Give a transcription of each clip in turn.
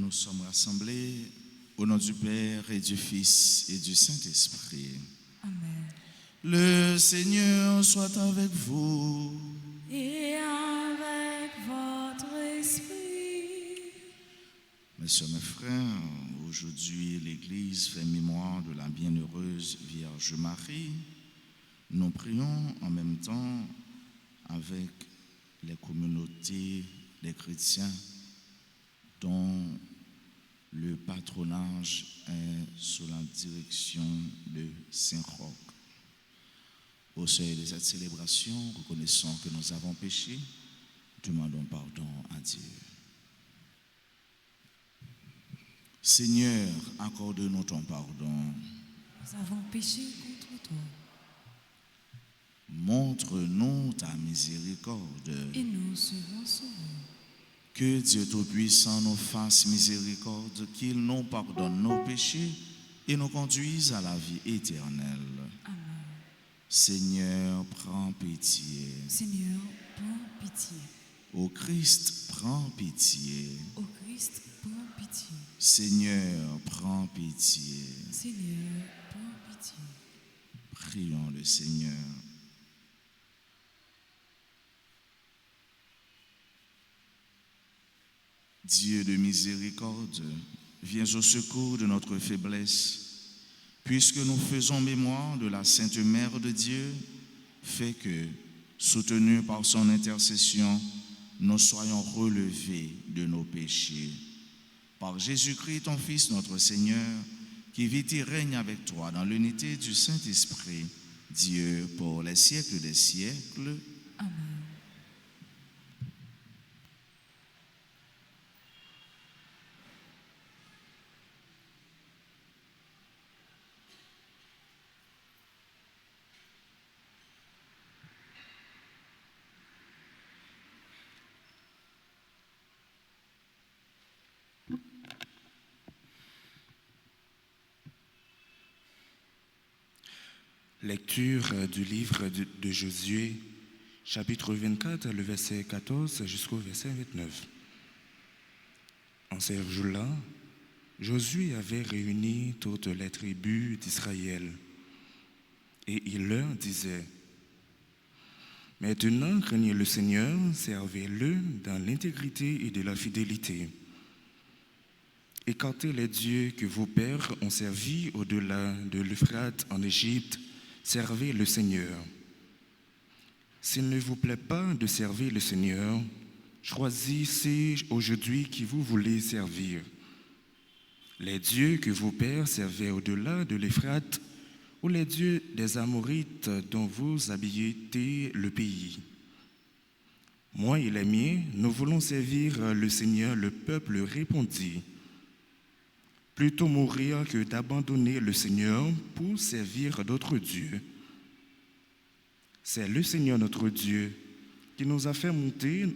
nous sommes rassemblés au nom du Père et du Fils et du Saint-Esprit. Amen. Le Seigneur soit avec vous. Et avec votre esprit. Mes sœurs, mes frères, aujourd'hui l'Église fait mémoire de la bienheureuse Vierge Marie. Nous prions en même temps avec les communautés des chrétiens dont le patronage est sous la direction de Saint-Roch. Au seuil de cette célébration, reconnaissons que nous avons péché, demandons pardon à Dieu. Seigneur, accorde-nous ton pardon. Nous avons péché contre toi. Montre-nous ta miséricorde. Et nous serons sauvés. Que Dieu Tout-Puissant nous fasse miséricorde, qu'il nous pardonne nos péchés et nous conduise à la vie éternelle. Amen. Seigneur, prends pitié. Seigneur, prends pitié. Ô Christ, prends pitié. Ô Christ, prends pitié. Seigneur, prends pitié. Seigneur, prends pitié. Prions le Seigneur. Dieu de miséricorde, viens au secours de notre faiblesse. Puisque nous faisons mémoire de la Sainte Mère de Dieu, fais que, soutenus par son intercession, nous soyons relevés de nos péchés. Par Jésus-Christ, ton Fils, notre Seigneur, qui vit et règne avec toi dans l'unité du Saint-Esprit, Dieu pour les siècles des siècles. Amen. Lecture du livre de Josué, chapitre 24, le verset 14 jusqu'au verset 29. En ces jours-là, Josué avait réuni toutes les tribus d'Israël et il leur disait: Maintenant, craignez le Seigneur, servez-le dans l'intégrité et de la fidélité. Écartez les dieux que vos pères ont servis au-delà de l'Euphrate en Égypte. Servez le Seigneur. S'il ne vous plaît pas de servir le Seigneur, choisissez aujourd'hui qui vous voulez servir. Les dieux que vos pères servaient au-delà de l'Euphrate ou les dieux des Amorites dont vous habitez le pays. Moi et les miens, nous voulons servir le Seigneur. Le peuple répondit: Plutôt mourir que d'abandonner le Seigneur pour servir d'autres dieux. C'est le Seigneur notre Dieu qui nous a fait monter,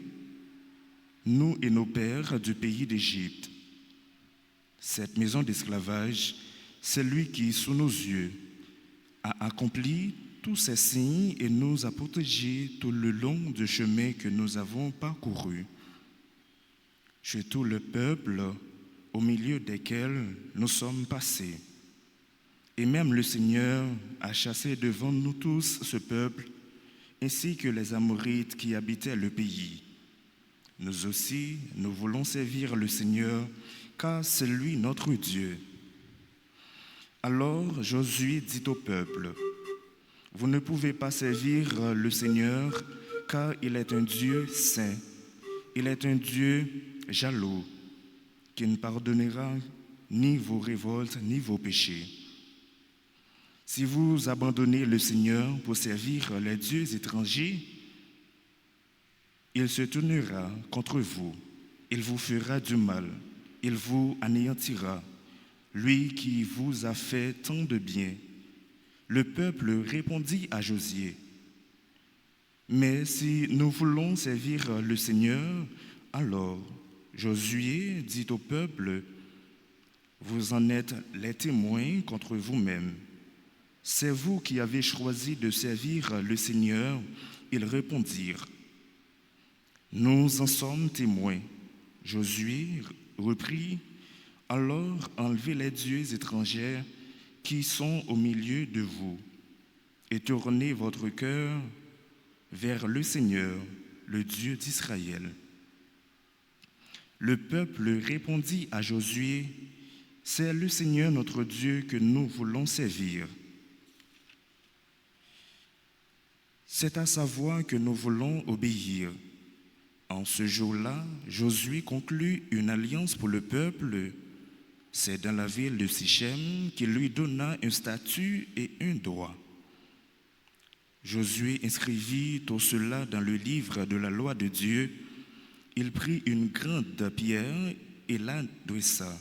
nous et nos pères, du pays d'Égypte. Cette maison d'esclavage, c'est lui qui, sous nos yeux, a accompli tous ces signes et nous a protégés tout le long du chemin que nous avons parcouru. Chez tout le peuple au milieu desquels nous sommes passés. Et même le Seigneur a chassé devant nous tous ce peuple, ainsi que les Amorites qui habitaient le pays. Nous aussi, nous voulons servir le Seigneur, car c'est lui notre Dieu. Alors Josué dit au peuple: Vous ne pouvez pas servir le Seigneur, car il est un Dieu saint. Il est un Dieu jaloux, qui ne pardonnera ni vos révoltes ni vos péchés. Si vous abandonnez le Seigneur pour servir les dieux étrangers, il se tournera contre vous, il vous fera du mal, il vous anéantira, lui qui vous a fait tant de bien. Le peuple répondit à Josué: Mais si nous voulons servir le Seigneur, alors Josué dit au peuple: Vous en êtes les témoins contre vous-même. C'est vous qui avez choisi de servir le Seigneur. Ils répondirent: Nous en sommes témoins. Josué reprit: Alors enlevez les dieux étrangers qui sont au milieu de vous et tournez votre cœur vers le Seigneur, le Dieu d'Israël. Le peuple répondit à Josué, « C'est le Seigneur notre Dieu que nous voulons servir. C'est à sa voix que nous voulons obéir. » En ce jour-là, Josué conclut une alliance pour le peuple. C'est dans la ville de Sichem qu'il lui donna un statut et un droit. Josué inscrivit tout cela dans le livre de la loi de Dieu. Il prit une grande pierre et la dressa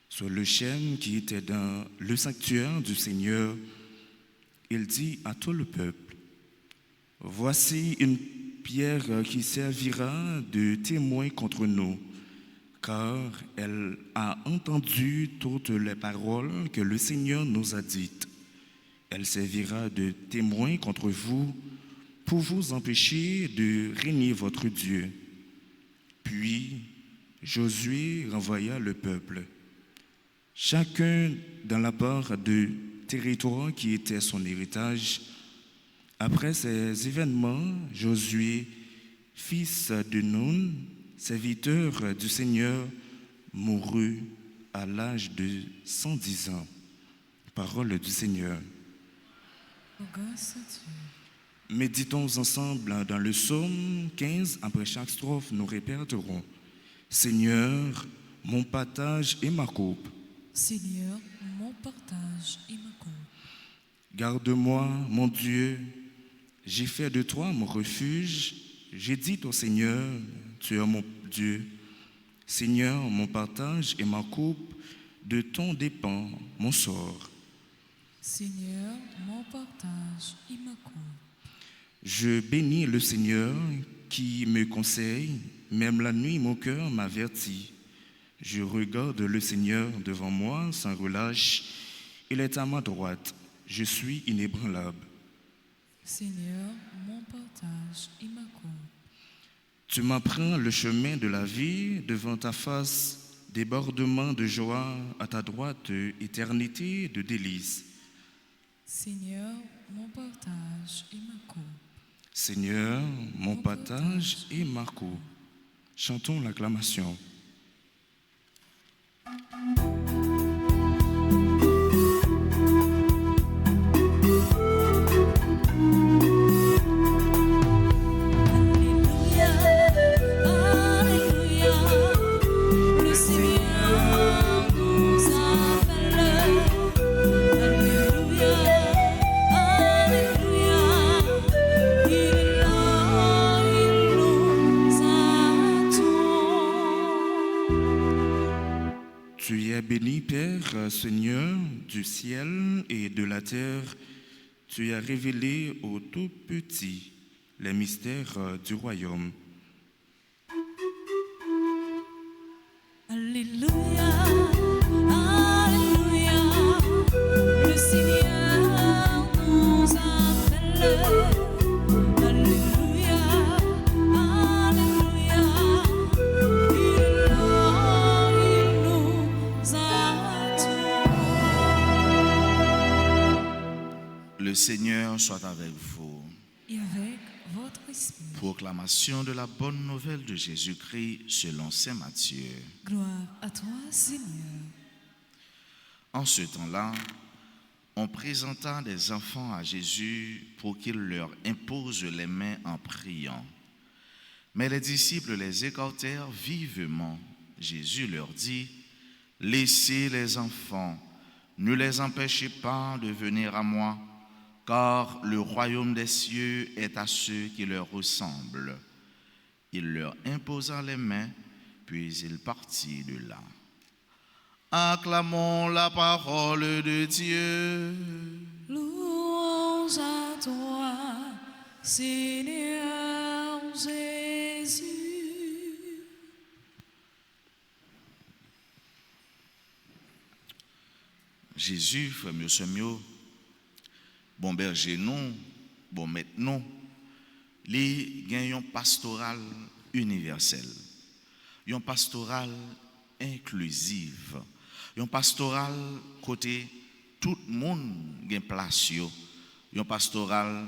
sur le chêne qui était dans le sanctuaire du Seigneur. Il dit à tout le peuple, « Voici une pierre qui servira de témoin contre nous, car elle a entendu toutes les paroles que le Seigneur nous a dites. Elle servira de témoin contre vous pour vous empêcher de régner votre Dieu. » Puis Josué renvoya le peuple, chacun dans la part de territoire qui était son héritage. Après ces événements, Josué, fils de Nun, serviteur du Seigneur, mourut à l'âge de 110 ans. Parole du Seigneur. Grâce à Dieu. Méditons ensemble dans le psaume 15. Après chaque strophe, nous répéterons « Seigneur, mon partage et ma coupe. Seigneur, mon partage et ma coupe. Garde-moi, mon Dieu, j'ai fait de toi mon refuge. J'ai dit au Seigneur, tu es mon Dieu. Seigneur, mon partage et ma coupe, de ton dépend mon sort. Seigneur, mon partage et ma coupe. Je bénis le Seigneur qui me conseille, même la nuit mon cœur m'avertit. Je regarde le Seigneur devant moi sans relâche. Il est à ma droite, je suis inébranlable. Seigneur, mon partage et ma coupe. Tu m'apprends le chemin de la vie, devant ta face, débordement de joie, à ta droite, éternité de délices. Seigneur, mon partage et ma coupe. Seigneur, mon partage et ma coupe. Chantons l'acclamation. Béni Père, Seigneur du ciel et de la terre, tu as révélé aux tout petits les mystères du royaume. Alléluia, Alléluia, le Seigneur nous appelle. Alléluia, Alléluia, il est là, il nous attend. Le Seigneur soit avec vous. Et avec votre esprit. Proclamation de la bonne nouvelle de Jésus-Christ selon saint Matthieu. Gloire à toi, Seigneur. En ce temps-là, on présenta des enfants à Jésus pour qu'il leur impose les mains en priant. Mais les disciples les écartèrent vivement. Jésus leur dit, « Laissez les enfants, ne les empêchez pas de venir à moi, car le royaume des cieux est à ceux qui leur ressemblent. » Il leur imposa les mains, puis il partit de là. Acclamons la parole de Dieu. Louange à toi, Seigneur Jésus. Jésus, frère monsieur mio, bon berger nous, bon maître nous, les gagnons pastoral universel. Un pastoral inclusive. Un pastoral côté tout le monde gagne place yo. Un pastoral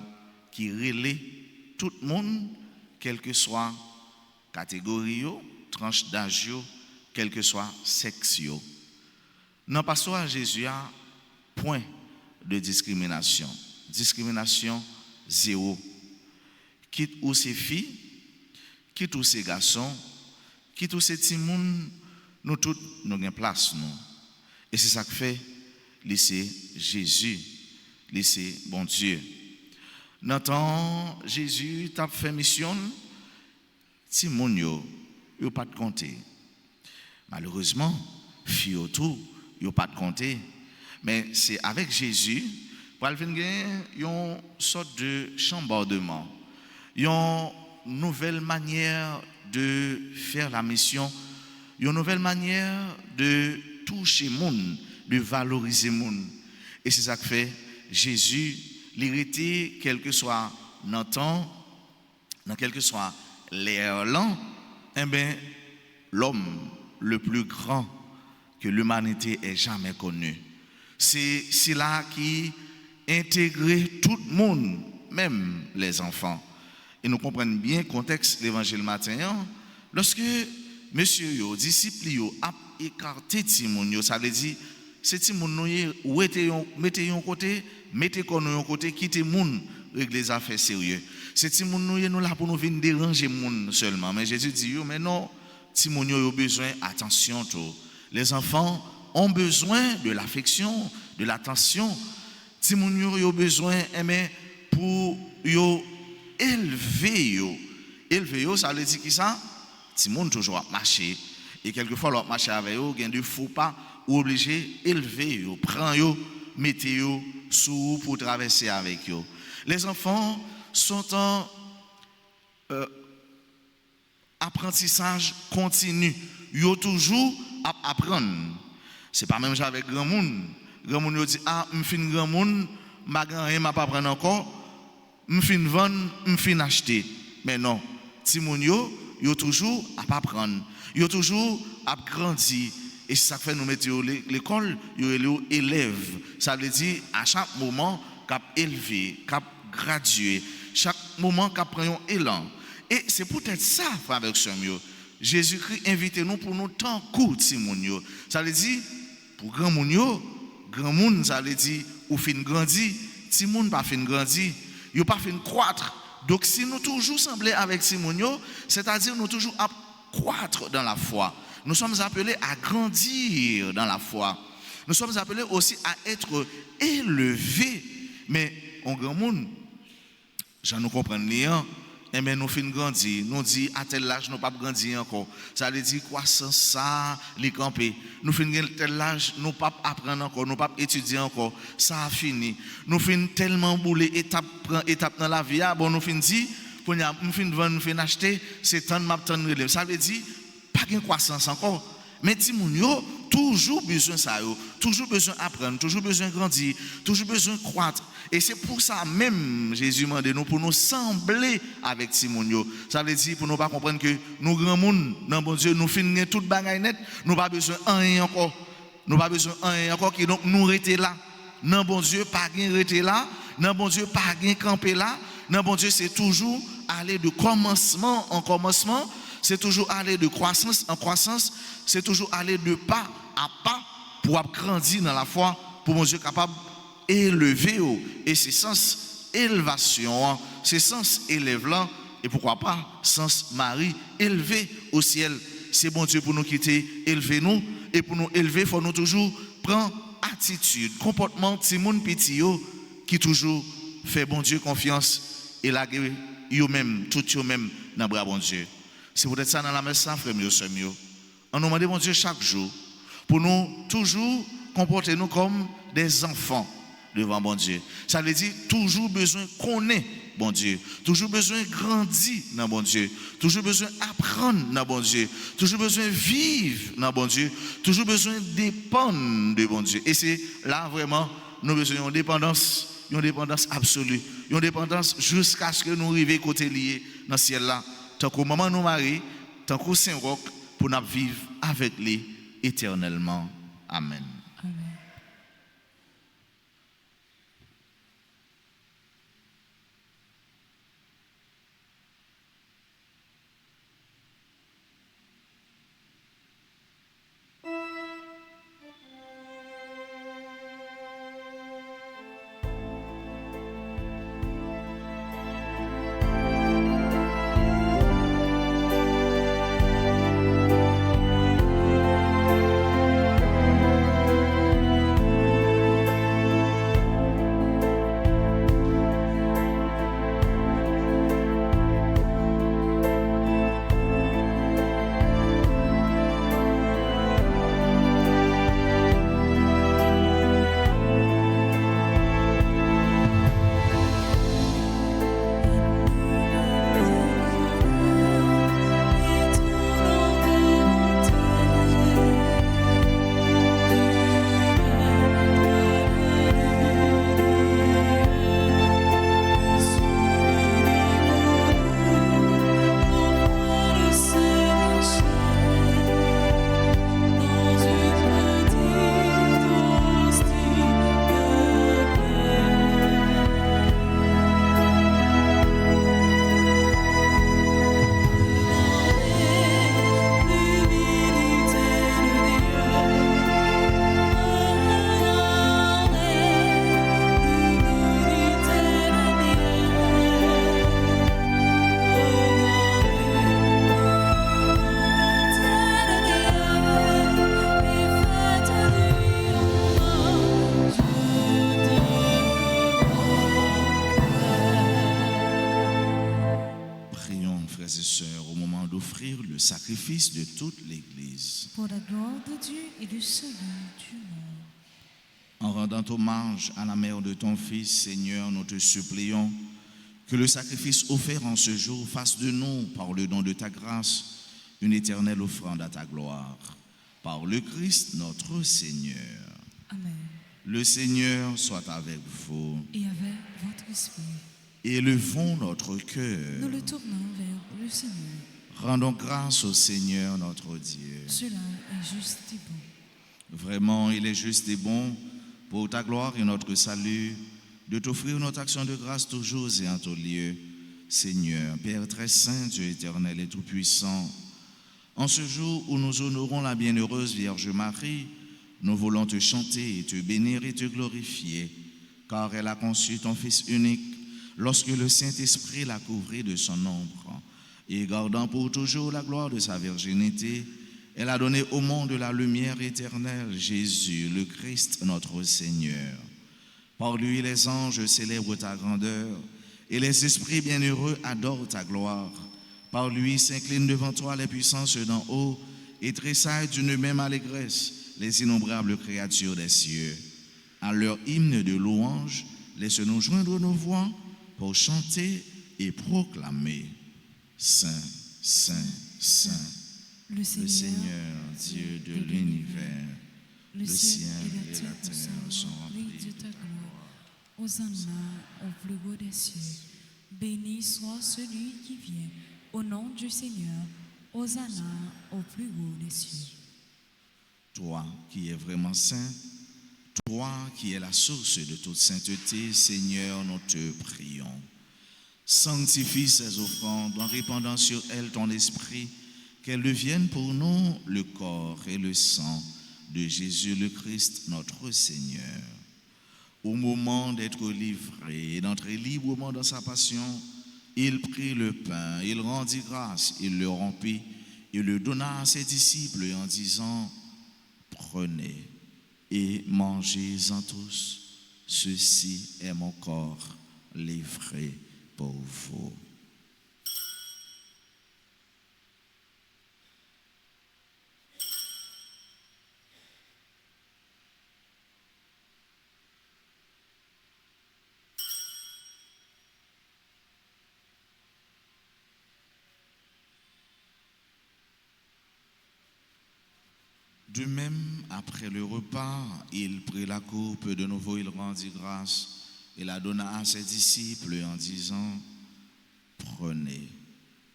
qui relaie tout le monde, quelle que soit catégorie, tranche d'âge, quel que soit sexe. Dans le pastoral Jésus a point de discrimination. Discrimination zéro. Quitte ou ces filles, quitte ou ces garçons, quitte ou ces petits moun, nous tous nous avons place nous. Et c'est ça que fait laisser Jésus, laisser bon Dieu. Dans le temps, Jésus t'a fait mission, ti moun yo pas de compter. Malheureusement, fille tout, yo pas de compter. Mais c'est avec Jésus, pour aller une sorte de chambardement, une nouvelle manière de faire la mission, une nouvelle manière de toucher le monde, de valoriser le monde. Et c'est ça que fait Jésus, l'hérité, quel que soit notre temps, dans quel que soit l'ère là, eh bien, l'homme le plus grand que l'humanité ait jamais connu. C'est là qui intègre tout le monde, même les enfants. Et nous comprenons bien le contexte de l'évangile matin. Lorsque monsieur yo, disciples yo, a écarté Timoun yo, ça veut dire, c'est Timoun yo, mettez yon côté, mettez qu'on yon côté, quittez moun, régler les affaires sérieux. C'est Timoun yo, nous là pour nous venir déranger moun seulement. Mais Jésus dit yo, mais non, Timoun yo besoin attention tout. Les enfants ont besoin de l'affection, de l'attention. Timoun yo besoin aimer pour yo élever yo. Élever yo, ça veut dire qui ça? Timoun toujours à marcher. Et quelquefois, l'autre marcher avec yo, il y a des faux pas, ou obligé d'élever yo, prendre yo, mettre yo sous pour traverser avec yo. Les enfants sont en apprentissage continu. Yo toujours à apprendre. C'est pas même avec grand monde. Grand monde yo dit ah, m'fin grand monde, ma grand rien m'a pas prendre encore. M'fin vendre, m'fin acheter. Mais non, Timoun yo toujours à apprendre. Yo toujours à grandir. Et ça fait nous mettre l'école, yo élève. Ça veut dire à chaque moment cap élevé, cap gradué, chaque moment cap prend un élan. Et c'est peut-être ça frère avec mieux. Jésus-Christ invite nous pour nous tant court Timoun yo. Ça veut dire pour grand monde ça veut dire ou fin grandi, Timoun pas fin grandi, yo pas fin croître. Donc si nous toujours sembler avec Timoun yo, c'est-à-dire nous toujours à croître dans la foi. Nous sommes appelés à grandir dans la foi. Nous sommes appelés aussi à être élevés. Mais en grand monde, j'en nous comprends rien. Eh bien, nous finissons grandir. Nous disons, à tel âge, nous ne pouvons pas grandir encore. Ça veut dire, croissance, ça, les camper. Nous finissons à tel âge, nous ne pouvons pas apprendre encore, nous ne pouvons pas étudier encore. Ça a fini. Nous finissons tellement bouler étape par étape dans la vie. Bon, nous finissons, nous finissons vendre, nous finissons acheter, c'est temps de m'attendre relève. Ça veut dire, pas de croissance encore. Mais Timoun yo, toujours besoin de ça, toujours besoin d'apprendre, toujours besoin de grandir, toujours besoin de croître. Et c'est pour ça même Jésus m'a dit nous pour nous sembler avec Timoun yo. Ça veut dire pour nous pas comprendre que nous grand monde dans bon Dieu nous finissons toute bagaille net, nous pas besoin rien encore. Nous pas besoin rien encore qui donc nous rester là. Non bon Dieu pas gain rester là, non bon Dieu pas gain camper là. Non bon Dieu c'est toujours aller de commencement en commencement. C'est toujours aller de croissance en croissance, c'est toujours aller de pas à pas pour grandir dans la foi, pour mon Dieu capable d'élever. Et c'est sens élévation, c'est sens élève-là, et pourquoi pas sens Marie élevé au ciel. C'est bon Dieu pour nous quitter, élever nous, et pour nous élever, il faut nous toujours prendre attitude, comportement, timoun piti qui toujours fait bon Dieu confiance, et la yo-même, tout yo-même dans le bras bon Dieu. C'est peut-être ça dans la messe, frère, mieux. On nous demande, bon Dieu, chaque jour, pour nous toujours comporter nous comme des enfants devant bon Dieu. Ça veut dire toujours besoin qu'on ait, bon Dieu. Toujours besoin de grandir dans bon Dieu. Toujours besoin d'apprendre dans bon Dieu. Toujours besoin de vivre dans bon Dieu. Toujours besoin de dépendre de bon Dieu. Et c'est là vraiment, nous besoin d'une dépendance absolue. Une dépendance jusqu'à ce que nous arrivions côté lié dans le ciel là. Tant que maman nous marie, tant que Saint-Roch, pour nous vivre avec lui éternellement. Amen. Amen. Sacrifice de toute l'Église. Pour la gloire de Dieu et le salut du monde. En rendant hommage à la mère de ton Fils, Seigneur, nous te supplions que le sacrifice offert en ce jour fasse de nous, par le don de ta grâce, une éternelle offrande à ta gloire. Par le Christ, notre Seigneur. Amen. Le Seigneur soit avec vous. Et avec votre esprit. Élevons notre cœur. Nous le tournons vers le Seigneur. Rendons grâce au Seigneur notre Dieu. Cela est juste et bon. Vraiment, il est juste et bon, pour ta gloire et notre salut, de t'offrir notre action de grâce toujours et en tout lieu. Seigneur, Père très saint, Dieu éternel et tout-puissant, en ce jour où nous honorons la bienheureuse Vierge Marie, nous voulons te chanter et te bénir et te glorifier, car elle a conçu ton Fils unique lorsque le Saint-Esprit l'a couvert de son ombre. Et gardant pour toujours la gloire de sa virginité, elle a donné au monde la lumière éternelle, Jésus, le Christ, notre Seigneur. Par lui, les anges célèbrent ta grandeur, et les esprits bienheureux adorent ta gloire. Par lui s'inclinent devant toi les puissances d'en haut, et tressaillent d'une même allégresse les innombrables créatures des cieux. À leur hymne de louange, laisse-nous joindre nos voix pour chanter et proclamer. Saint, Saint, Saint, le Seigneur, Dieu de l'univers, le ciel et la terre sont remplis de ta gloire. Hosanna au plus haut des cieux. Béni soit celui qui vient au nom du Seigneur. Hosanna au plus haut des cieux. Toi qui es vraiment saint, toi qui es la source de toute sainteté, Seigneur, nous te prions. Sanctifie ces offrandes en répandant sur elles ton esprit, qu'elles deviennent pour nous le corps et le sang de Jésus le Christ, notre Seigneur. Au moment d'être livré et d'entrer librement dans sa passion, il prit le pain, il rendit grâce, il le rompit, il le donna à ses disciples en disant: prenez et mangez-en tous, ceci est mon corps livré pour vous. De même, après le repas, il prit la coupe, de nouveau il rendit grâce et la donna à ses disciples en disant: prenez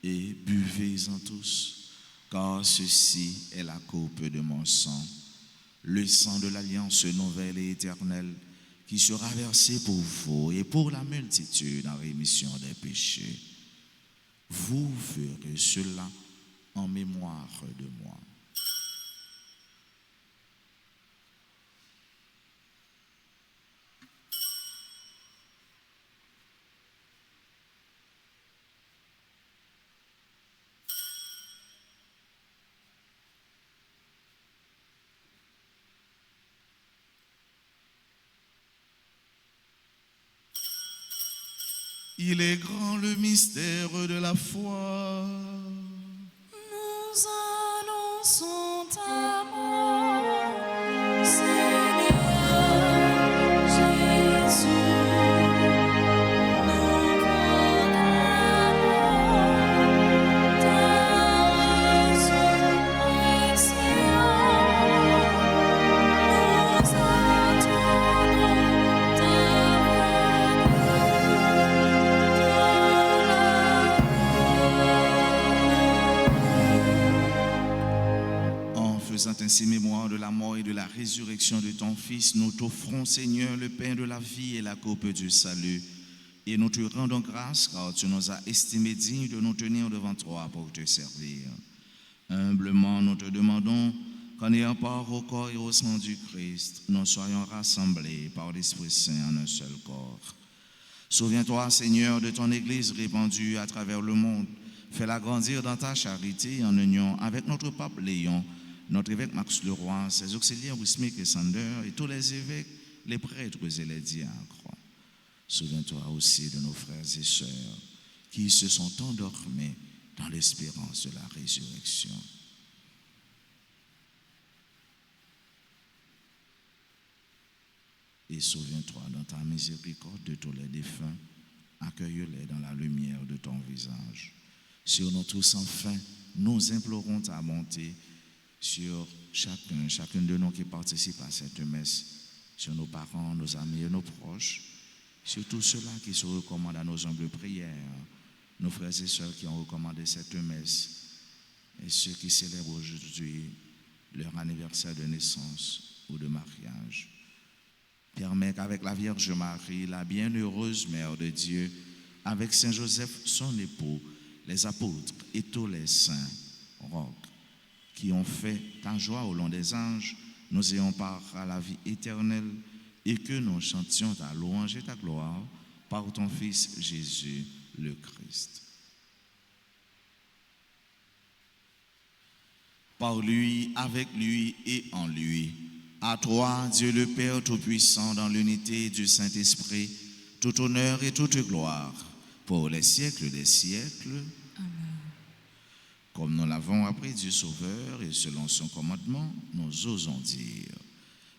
et buvez-en tous, car ceci est la coupe de mon sang, le sang de l'alliance nouvelle et éternelle, qui sera versé pour vous et pour la multitude en rémission des péchés. Vous ferez cela en mémoire de moi. Il est grand le mystère de la foi. Nous annonçons ta mort, Seigneur Jésus. Nous proclamons ta résurrection. Nous attendons ta En faisant ainsi mémoire de la mort et de la résurrection de ton Fils, nous t'offrons, Seigneur, le pain de la vie et la coupe du salut. Et nous te rendons grâce car tu nous as estimés dignes de nous tenir devant toi pour te servir. Humblement, nous te demandons qu'en ayant part au corps et au sang du Christ, nous soyons rassemblés par l'Esprit Saint en un seul corps. Souviens-toi, Seigneur, de ton Église répandue à travers le monde. Fais-la grandir dans ta charité en union avec notre pape Léon, notre évêque Max Leroy, ses auxiliaires Wismick et Sander et tous les évêques, les prêtres et les diacres. Souviens-toi aussi de nos frères et sœurs qui se sont endormis dans l'espérance de la résurrection. Et souviens-toi dans ta miséricorde de tous les défunts, accueille-les dans la lumière de ton visage. Sur nous tous enfin, nous implorons ta bonté sur chacune de nous qui participe à cette messe, sur nos parents, nos amis et nos proches, sur tous ceux-là qui se recommandent à nos humbles prières, nos frères et sœurs qui ont recommandé cette messe, et ceux qui célèbrent aujourd'hui leur anniversaire de naissance ou de mariage. Permets qu'avec la Vierge Marie, la bienheureuse Mère de Dieu, avec Saint Joseph, son époux, les apôtres et tous les saints, rocs, qui ont fait ta joie au long des anges, nous ayons part à la vie éternelle et que nous chantions ta louange et ta gloire par ton Fils Jésus le Christ. Par lui, avec lui et en lui, à toi, Dieu le Père Tout-Puissant, dans l'unité du Saint-Esprit, tout honneur et toute gloire, pour les siècles des siècles. Amen. Comme nous l'avons appris du Sauveur et selon son commandement, nous osons dire: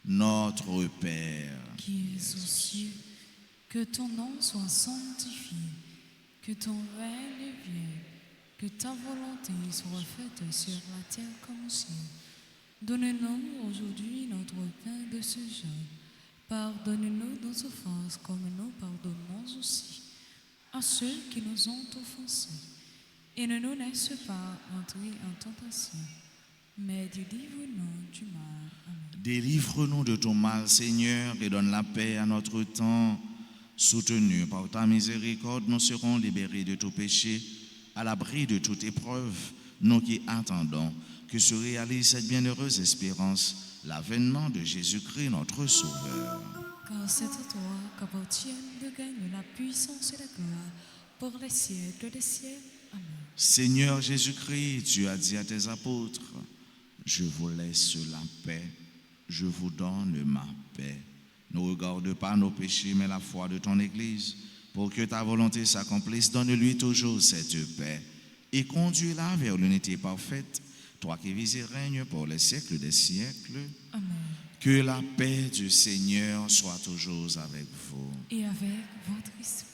Notre Père, Qui es aux cieux, que ton nom soit sanctifié, que ton règne vienne, que ta volonté soit faite sur la terre comme au ciel. Donne-nous aujourd'hui notre pain de ce jour. Pardonne-nous nos offenses comme nous pardonnons aussi à ceux qui nous ont offensés. Et ne nous laisse pas entrer en tentation, mais délivre-nous du mal. Amen. délivre-nous de ton mal, Seigneur, et donne la paix à notre temps. Soutenus par ta miséricorde, nous serons libérés de tout péché, à l'abri de toute épreuve, nous qui attendons que se réalise cette bienheureuse espérance, l'avènement de Jésus-Christ, notre Sauveur. Car c'est à toi qu'appartiennent le règne, la puissance et la gloire pour les siècles des siècles. Amen. Seigneur Jésus-Christ, tu as dit à tes apôtres: je vous laisse la paix, je vous donne ma paix. Ne regarde pas nos péchés, mais la foi de ton Église. Pour que ta volonté s'accomplisse, donne-lui toujours cette paix et conduis-la vers l'unité parfaite, toi qui vis et règnes pour les siècles des siècles. Amen. Que la paix du Seigneur soit toujours avec vous. Et avec votre esprit.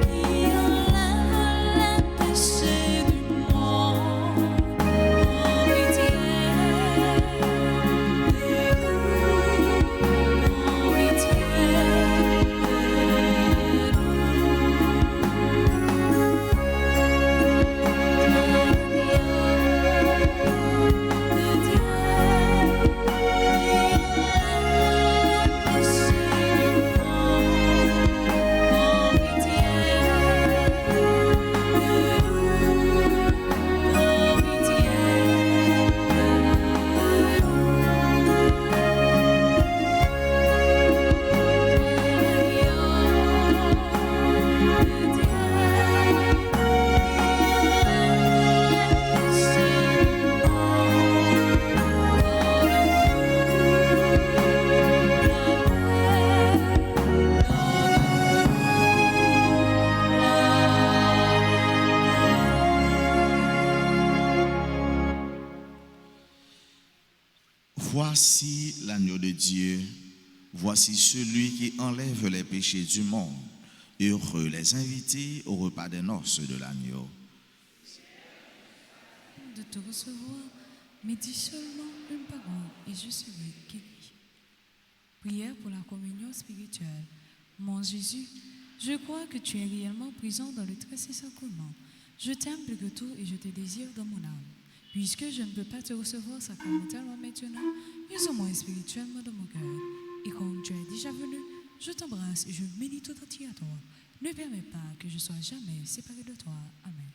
Qui enlève les péchés du monde. Voici l'agneau de Dieu, voici celui qui enlève les péchés du monde. Heureux les invités au repas des noces de l'agneau. De te recevoir, mais dis seulement une parole et je serai guéri. Prière pour la communion spirituelle. Mon Jésus, je crois que tu es réellement présent dans le très saint sacrement. Je t'aime plus que tout et je te désire dans mon âme. Puisque je ne peux pas te recevoir sacramentellement maintenant, mais au moins spirituellement dans mon cœur. Et comme tu es déjà venu, je t'embrasse et je m'unis tout entier à toi. Ne permets pas que je sois jamais séparé de toi. Amen.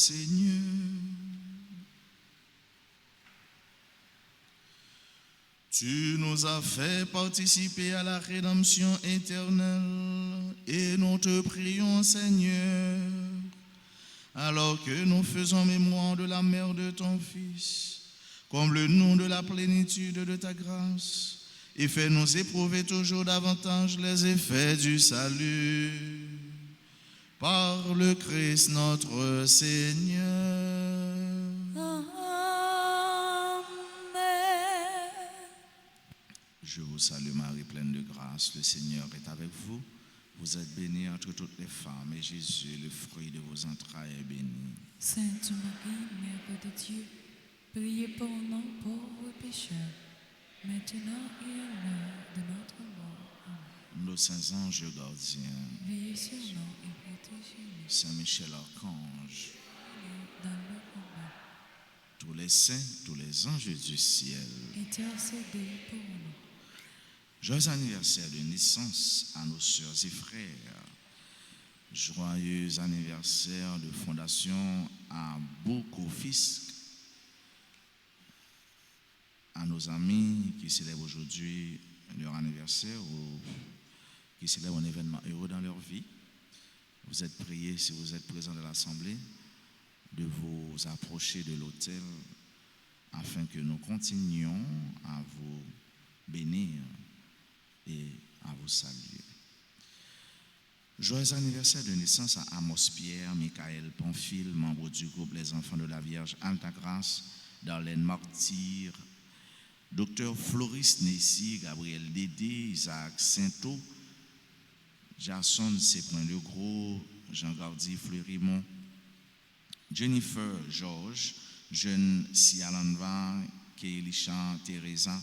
Seigneur. Tu nous as fait participer à la rédemption éternelle et nous te prions, Seigneur, alors que nous faisons mémoire de la mère de ton Fils, comble-nous de la plénitude de ta grâce et fais-nous éprouver toujours davantage les effets du salut. Par le Christ notre Seigneur. Je vous salue Marie, pleine de grâce, le Seigneur est avec vous. Vous êtes bénie entre toutes les femmes et Jésus, le fruit de vos entrailles, est béni. Sainte Marie, Mère de Dieu, priez pour nous pauvres pécheurs, maintenant et à l'heure de notre mort. Amen. Nos saints anges gardiens, Veillez sur nous et protégez-nous. Saint Michel Archange, Dans le combat, tous les saints, tous les anges du ciel. intercédez pour nous. Joyeux anniversaire de naissance à nos sœurs et frères. Joyeux anniversaire de fondation à Boukofisque. À nos amis qui célèbrent aujourd'hui leur anniversaire ou qui célèbrent un événement heureux dans leur vie. Vous êtes priés, si vous êtes présents dans l'Assemblée, de vous approcher de l'autel afin que nous continuions à vous bénir et à vous saluer. Joyeux anniversaire de naissance à Amos Pierre, Michael Pamphile, membre du groupe Les Enfants de la Vierge Altagrace, Darlene Martyr, Dr Floris Nessi, Gabriel Dédé, Isaac Sainteau, Jason Séprin Legros, Jean Gardy Fleurimont, Jennifer Georges, Jeune Sialanva, Kélisha Teresa,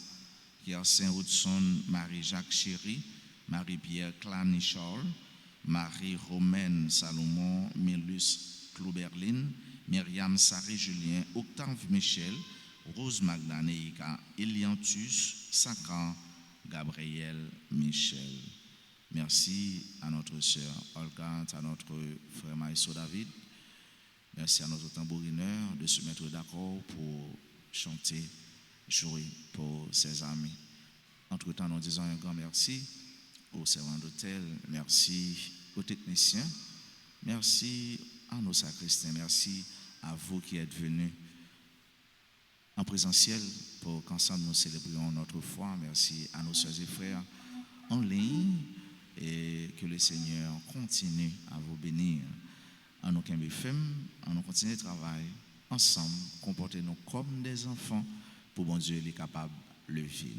Pierre Saint-Hudson, Marie-Jacques Chéry, Marie-Pierre Clanichol, Marie-Romaine Salomon, Milus Clouberlin, Myriam Saré-Julien, Octave Michel, Rose Magdaneika, Eliantus, Sakran, Gabriel Michel. Merci à notre sœur Olga, à notre frère Maïso David. Merci à notre tambourineur de se mettre d'accord pour chanter, jouer pour ses amis. Entre-temps, nous disons un grand merci aux servants d'hôtel, merci aux techniciens, merci à nos sacristains, merci à vous qui êtes venus en présentiel pour qu'ensemble nous célébrions notre foi. Merci à nos sœurs et frères en ligne et que le Seigneur continue à vous bénir. En aucun BFM, en nous continuer de travailler ensemble, comportez-nous comme des enfants pour bon Dieu, il est capable de le vivre.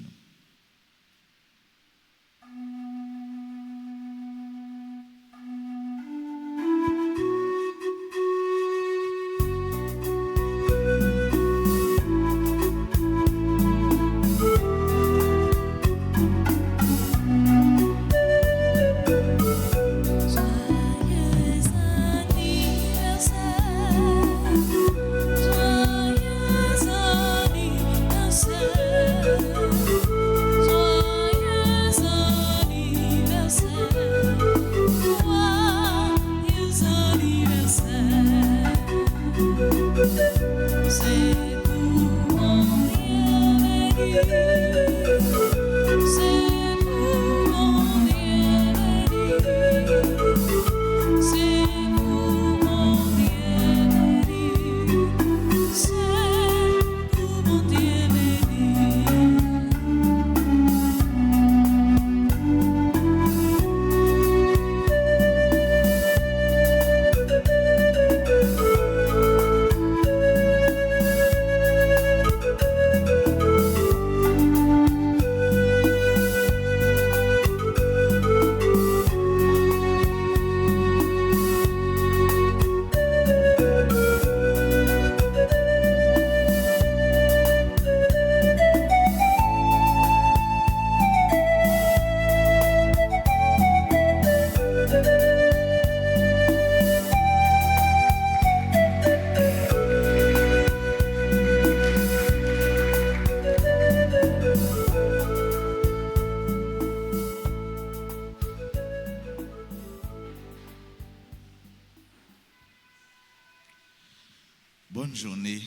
Bonne journée,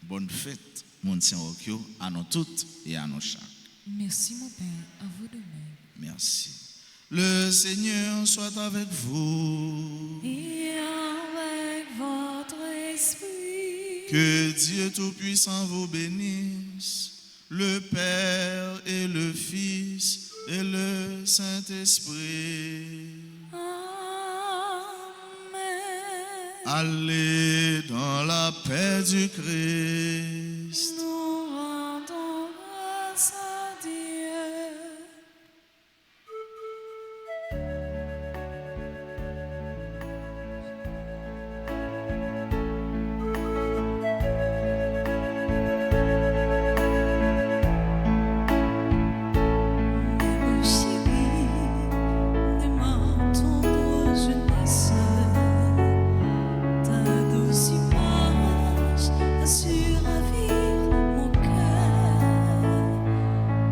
bonne fête, mon Saint-Roquio, à nous toutes et à nous chaque. Merci mon Père, à vous de même. Merci. Le Seigneur soit avec vous. Et avec votre esprit. Que Dieu Tout-Puissant vous bénisse, le Père et le Fils et le Saint-Esprit. Amen. Allez dans la paix du Christ. Nous rendons grâce à Dieu. Mes chéris, des matons de jeunesse, ta douce image a su ravir mon cœur.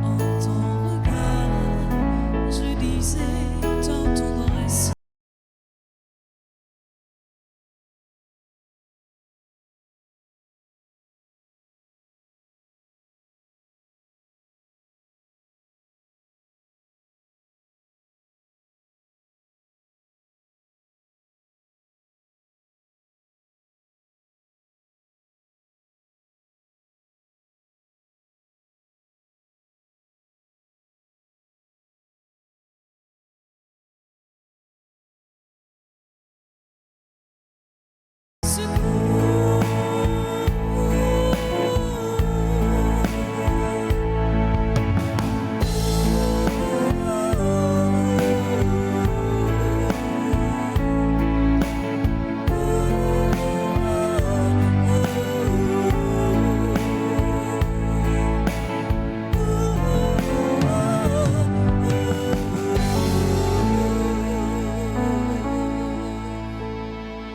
En ton regard, je disais ta tendresse. Secours.